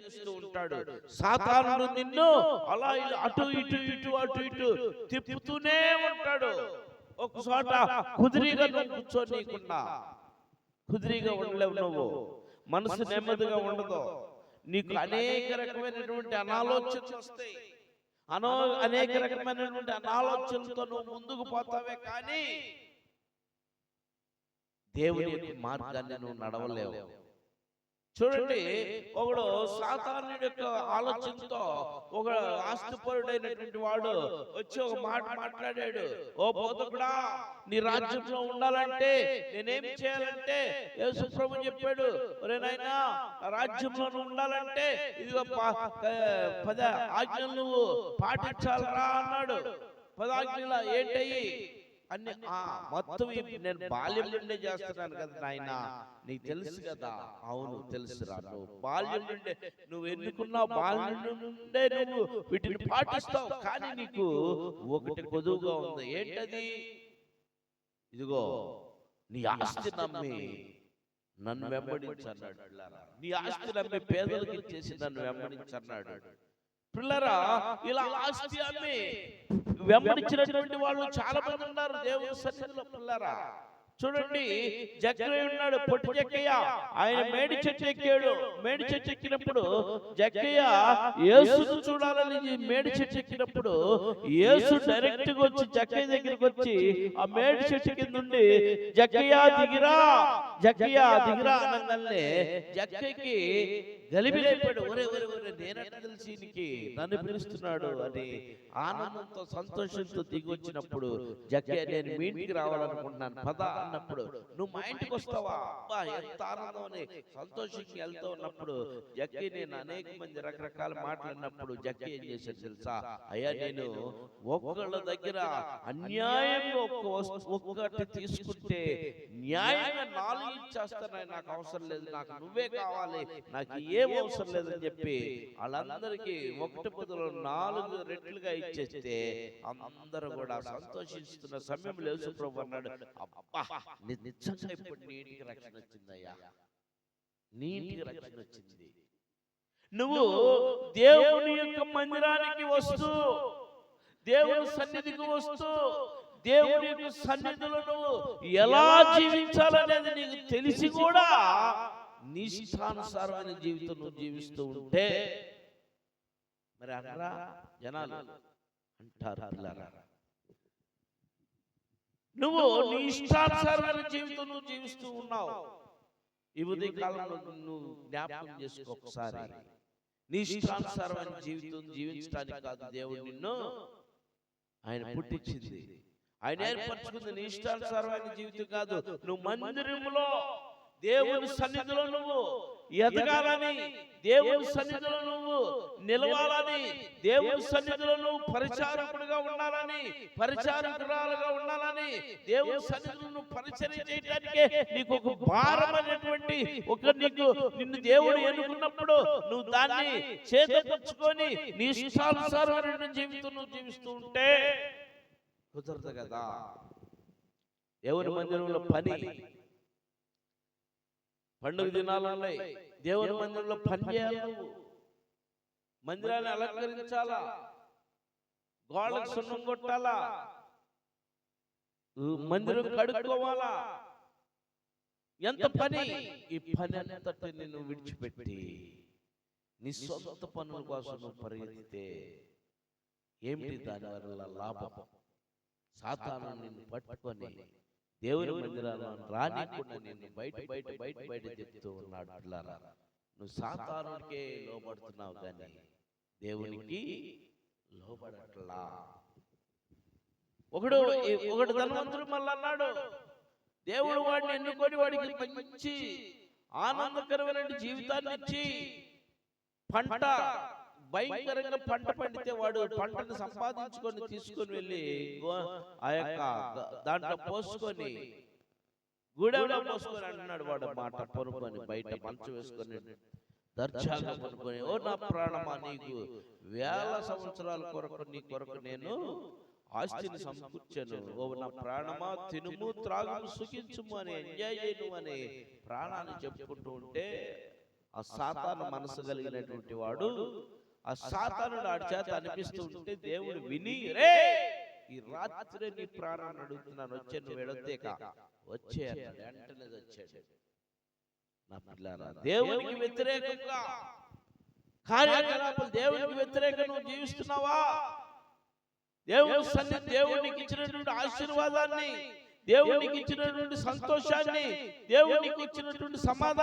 చేస్తూ ఉంటాడు. సాతానుడు నిన్ను అలా అటు ఇటు ఇటు అటు ఇటు తిప్పుతూనే ఉంటాడు. ఒక చోట కుదిరిగా నువ్వు కూర్చోనీయకుండా, కుదిరిగా ఉండలేవు, నువ్వు మనసు నెమ్మదిగా ఉండదు. నీకు అనేక రకమైనటువంటి అనాలోచనలు వస్తాయి. అనేక రకమైనటువంటి అనాలోచనలతో నువ్వు ముందుకు పోతావే, కానీ దేవుని యొక్క మార్గాన్ని నువ్వు నడవలేవు. చూడండి, ఒకడు సాతానుడి యొక్క ఆలోచనతో ఒక ఆస్తిపరుడైనటువంటి వాడు వచ్చి ఒక మాట మాట్లాడాడు. ఓ బోధకుడా, నీ రాజ్యంలో ఉండాలంటే నేనేం చేయాలంటే, యేసు ప్రభు చెప్పాడు, ఒరే నాయనా, రాజ్యంలో ఉండాలంటే ఇదిగో 10 ఆజ్ఞలు నువ్వు పాటించాలరా అన్నాడు. 10 ఆజ్ఞలు ఏంటయ్యి అన్ని? మొత్తం నేను బాల్యం నుండే చేస్తున్నాను కదా నాయన, నీకు తెలుసు కదా. అవును తెలుసురా, నువ్వు బాల్యం నుండే నువ్వు ఎన్నుకున్నావు, బాల్యం నుండే నువ్వు వీటిని పాటిస్తావు. కానీ నీకు ఒకటి కొదువుగా ఉంది. ఏంటది? ఇదిగో, నీ ఆస్తి నమ్మి నన్ను వెంబడించన్నాడు. నీ ఆస్తి నమ్మి పేదలకు ఇచ్చేసి నన్ను వెంబడించన్నాడు. పిల్లరా, ఇలా ఆస్తి అమ్మి వెంబడించినటువంటి వాళ్ళు చాలా మంది ఉన్నారు దేవుని సన్నిధిలో. పిల్లరా చూడండి, జక్కయ్య ఉన్నాడు, పొట్టి జక్కయ్య. ఆయన మేడి చెట్టు ఎక్కాడు. మేడి చెట్టు ఎక్కినప్పుడు జక్కయ్య యేసును చూడాలని మేడి చెట్టు ఎక్కినప్పుడు యేసు డైరెక్ట్ గా వచ్చి జక్కయ్య దగ్గరికి వచ్చి ఆ మేడి చెట్టు కింద నుండి జక్కయ్య దిగిరా, జక్కయ్య దిగిరా అనగానే జక్కయ్యకి గలిబిలైపోయాడు. ఒరే ఒరే ఒరే, నేనట్లా తెలిసి నీకు నన్ను పిలుస్తున్నాడు అని ఆనందంతో సంతోషంతో దిగి వచ్చినప్పుడు జక్కయ్య, నేను మీ ఇంటికి రావాలనుకుంటున్నాను, పద అన్నప్పుడు, నువ్వు మా ఇంటికి వస్తావా? అబ్బా, ఎంత ఆనందం అని సంతోషంగా వెళ్తూ ఉన్నప్పుడు జక్కయ్య, నేను అనేక మంది రకరకాల మాట్లాడినప్పుడు జక్కయ్య ఏం చేశాడు తెలుసా? అయ్యా, నేను ఒక్కళ్ళ దగ్గర అన్యాయంగా ఒక్కటి తీసుకుంటే న్యాయంగా 4 ఇచ్చేస్తాను, నాకు అవసరం లేదు, నాకు నువ్వే కావాలి, నాకు ఏం అవసరం లేదని చెప్పి వాళ్ళందరికీ 1 బదులు 4 రెట్లుగా ఇచ్చేస్తే అందరూ కూడా సంతోషిస్తున్న సమయంలో యేసు ప్రభువు అన్నాడు, అబ్బా, నిజంగా ఇప్పుడు నీ ఇంటికి రక్షణ వచ్చిందయ్యా, నీ ఇంటికి రక్షణ వచ్చింది. నువ్వు దేవుని యొక్క మందిరానికి వస్తూ, దేవుని సన్నిధికి వస్తూ, దేవుని యొక్క సన్నిధిలో నువ్వు ఎలా జీవించాలనేది నీకు తెలిసి కూడా నిష్ఠానుసారమైన జీవితం నువ్వు జీవిస్తూ ఉంటే మరి అనరా జనాలు? అంటారు. పిల్లరా, నువ్వు నీ ఇష్టానుసారమైన జీవితం నువ్వు జీవిస్తూ ఉన్నావు. ఈ ఉదయ కాలంలో నువ్వు జ్ఞాపకం చేసుకో ఒకసారి. నీ ఇష్టానుసారమైన జీవితం జీవించడానికి కాదు దేవుడు నిన్ను ఆయన పుట్టించింది, ఆయన ఏర్పరచుకుంది. నీ ఇష్టానుసారమైన జీవితం కాదు. నువ్వు మందిరంలో దేవుని సన్నిధిలో నువ్వు ఎదగాలని, దేవుని సన్నిధిలో నువ్వు నిలవాలని, దేవుని సన్నిధిలో నువ్వు పరిచారకుడిగా ఉండాలని, పరిచారకురాలుగా ఉండాలని, దేవుని సన్నిధిలో నువ్వు పరిచర్య చేయడానికే నీకు ఒక భారమైనటువంటి నిన్ను దేవుడు ఎన్నుకున్నప్పుడు నువ్వు దాన్ని చేతపరుచుకొని నీ ఇష్టానుసారమైన జీవితం నువ్వు జీవిస్తూ ఉంటే కుదరదు కదా. దేవుని మందిరంలో పని, పండుగ దినాలు ఉన్నాయి, దేవుని మందిరంలో పని చేయాలి. నువ్వు మందిరాన్ని అలంకరించాలా, గోడలకు సున్నం కొట్టాలా, మందిరం కడుక్కోవాలా, ఎంత పని. ఈ పని అంతటి నిన్ను విడిచిపెట్టి నీ సొంత పనుల కోసం నువ్వు పరిగెత్తితే ఏమిటి దాని వల్ల లాభం? సాతాను నిన్ను పట్టుకొని దేవుని మందిరాలను రానికుండా నిన్ను బయట చెప్తూ ఉన్నాడు. పిల్లారా, నువ్వు సాతానుడికే లోబడుతున్నావు కానీ దేవునికి లోబడట్లా. ఒకడు ధనవంతుడు మళ్ళీ అన్నాడు, దేవుడు వాడిని ఎన్నుకొని వాడికి మంచి ఆనందకరమైన జీవితాన్ని ఇచ్చి పంట భయంకరంగా పంట పండితే వాడు పంటను సంపాదించుకొని తీసుకొని వెళ్ళి ఆ యొక్క దాంట్లో పోసుకొని గూడెంలో పోసుకొని అంటున్నాడు. వాడు మాట పొనుకొని బయట మంచు వేసుకొని దర్జాగా పొనుకొని, ఓ నా ప్రాణమా, నీకు 1000 సంవత్సరాల కొరకు నీ కొరకు నేను ఆస్తిని సమకూర్చాను. ఓ నా ప్రాణమా, తినుము త్రాగుము సుఖించుము అని, ఎంజాయ్ చేయను అని ప్రాణాన్ని చెప్పుకుంటూ ఉంటే ఆ సాతాను మనసు కలిగినటువంటి వాడు ఆ సాతానుడు ఆడి చేత అనిపిస్తూ ఉంటే దేవుడు విని, రే ఈ రాత్రి నీ ప్రాణాన్ని అడుగుతున్నాను, వచ్చే నువ్వు ఎడతేక వచ్చే అన్నాడు. వెంటనే వచ్చాడు. నా పిల్లారా, దేవునికి వ్యతిరేకంగా కార్యకలాపాలు, దేవునికి వ్యతిరేకంగా నువ్వు జీవిస్తున్నావా? దేవుని సన్నిధి, దేవునికి ఇచ్చినటువంటి ఆశీర్వాదాన్ని, దేవునికి ఇచ్చినటువంటి సంతోషాన్ని, దేవునికి ఇచ్చినటువంటి సమాధానం